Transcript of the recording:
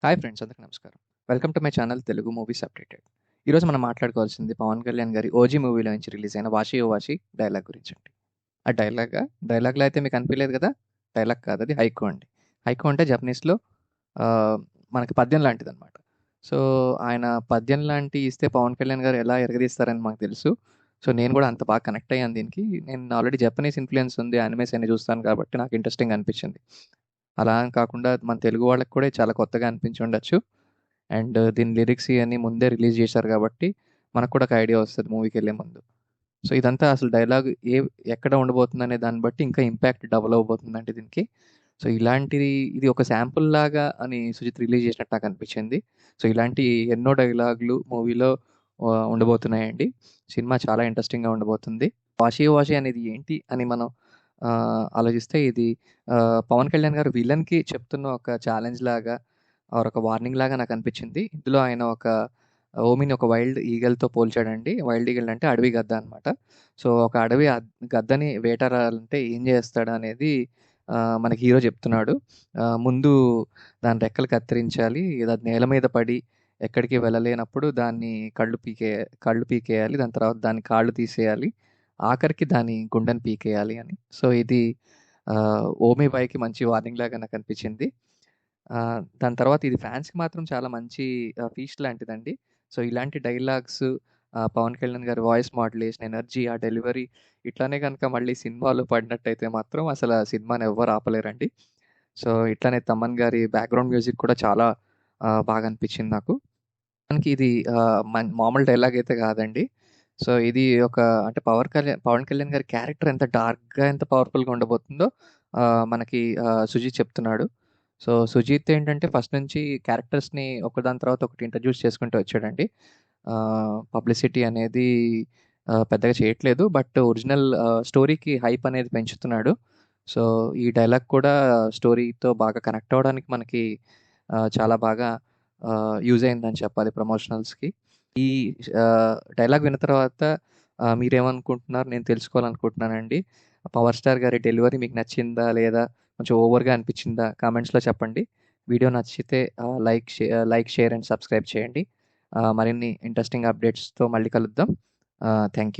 Hi friends, అందరికి నమస్కారం. Welcome to my channel Telugu movies updated. ఈరోజు మనం మాట్లాడుకోవాల్సింది పవన్ కళ్యాణ్ గారి 'ఓజీ' మూవీలో నుంచి రిలీజ్ అయిన 'వాషీ ఓ వాషి' డైలాగ్ గురించండి. ఆ డైలాగ్‌లో అయితే మీకు అనిపియలేదు కదా! డైలాగ్ కాదు, అది హైకూ అండి. హైకూ అంటే జపనీస్‌లో ఆహ్, మనకి పద్యం లాంటిదనమాట. సో, ఆయన పద్యం లాంటియి ఇస్తే పవన్ కళ్యాణ్ గారు ఎలా ఇరగదీస్తారని మాకు తెలుసు. సో, నేను కూడా అంత బాగా కనెక్ట్ అయ్యాను దీనికి. నేను ఆల్రెడీ జపనీస్ ఇన్‌ఫ్లూయెన్స్ ఉంది. యానిమేస్ అన్ని చూస్తాను కాబట్టి నాకు ఇంట్రెస్టింగ్ అనిపించింది. అలా అని కాకుండా మన తెలుగు వాళ్ళకి కూడా చాలా కొత్తగా అనిపించి ఉండొచ్చు. అండ్ దీని లిరిక్స్ ఇయన్నీ ముందే రిలీజ్ చేశారు కాబట్టి, మనకు కూడా ఒక ఐడియా వస్తది మూవీకెళ్ళే ముందు. సో, ఇదంతా అసలు డైలాగ్ ఎక్కడ ఉండబోతుందనే దాన్ని బట్టి ఇంకా ఇంపాక్ట్ డబుల్ అవ్వబోతుందండి దీనికి. సో, ఇది ఒక శాంపుల్ లాగా అని 'సుజిత్' రిలీజ్ చేసినట్టు నాకనిపించింది. సో, ఇలాంటి ఎన్నో డైలాగులు మూవీలో ఉండబోతున్నాయండి. సినిమా చాలా ఇంట్రెస్టింగ్‌గా ఉండబోతుంది. 'వాషీ వాషి' అనేది ఏంటి అని మనం ఆలోచిస్తే ఇది పవన్ కళ్యాణ్ గారు విలన్‌కి చెప్తున్న ఒక ఛాలెంజ్ లాగా ఆర్ ఒక వార్నింగ్ లాగా నాకనిపించింది. ఇందులో ఆయన ఓమిని ఒక వైల్డ్ ఈగల్‌తో పోల్చాడండి. వైల్డ్ ఈగల్ అంటే అడవి గద్ద అనమాట. సో, ఒక అడవి గద్దని వేటాడాలంటే ఏం చేస్తాడనేది మనకి హీరో చెప్తున్నాడు. ముందు దాని రెక్కలు కత్తిరించాలి. అది నేల మీద పడి ఎక్కడికి వెళ్ళలేనప్పుడు దాన్ని కళ్ళు పీకేయాలి. దాని తర్వాత దాని కాళ్ళు తీసేయాలి. ఆఖరికి దాని గుండెని పీకేయాలి అని. సో, ఇది ఓమి బాయ్‌కి మంచి వార్నింగ్ లాగా నాకనిపించింది. దాని తర్వాత ఇది ఫ్యాన్స్‌కి మాత్రం చాలా మంచి ఫీస్ట్ లాంటిదండి. సో, ఇలాంటి డైలాగ్స్ పవన్ కళ్యాణ్ గారి వాయిస్ మాడ్యులేషన్, ఎనర్జీ, ఆ డెలివరీ ఇట్లానే గనుక మళ్ళీ సినిమాలో పడినట్టయితే మాత్రం అసల సినిమాని ఎవ్వరు ఆపలేరండి. సో, ఇట్లానే తమన్ గారి బ్యాక్‌గ్రౌండ్ మ్యూజిక్ కూడా చాలా బాగా అనిపించింది నాకు. మనకి ఇది మామూలు డైలాగ్ అయితే కాదండి. సో, ఇది అంటే పవన్ కళ్యాణ్ గారి క్యారెక్టర్ ఎంత డార్క్‌గా, ఎంత పవర్‌ఫుల్‌గా ఉండబోతుందో మనకి సుజిత్ చెప్తున్నాడు. సో, సుజిత్ ఏంటంటే ఫస్ట్ నుంచి క్యారెక్టర్స్‌ని ఒకదాని తర్వాత ఒకటి ఇంట్రడ్యూస్ చేసుకుంటూ వచ్చాడండి. పబ్లిసిటీ అనేది పెద్దగా చేయట్లేదు. బట్ ఒరిజినల్ స్టోరీకి హైప్ అనేది పెంచుతున్నాడు. సో, ఈ డైలాగ్ కూడా స్టోరీతో బాగా కనెక్ట్ అవ్వడానికి మనకి చాలా బాగా యూజ్ అయిందని చెప్పాలి ప్రమోషనల్స్‌కి. ఈ డైలాగ్ విన్న తర్వాత మీరేమనుకుంటున్నారు? నేను తెలుసుకోవాలనుకుంటున్నానండి. 'పవర్ స్టార్' గారి డెలివరీ మీకు నచ్చిందా? లేదా కొంచెం ఓవర్‌గా అనిపించిందా? కామెంట్స్‌లో చెప్పండి. వీడియో నచ్చితే లైక్, షేర్ అండ్ సబ్స్క్రైబ్ చేయండి. మరిన్ని ఇంట్రెస్టింగ్ అప్డేట్స్‌తో మళ్ళీ కలుద్దాం. Thank you.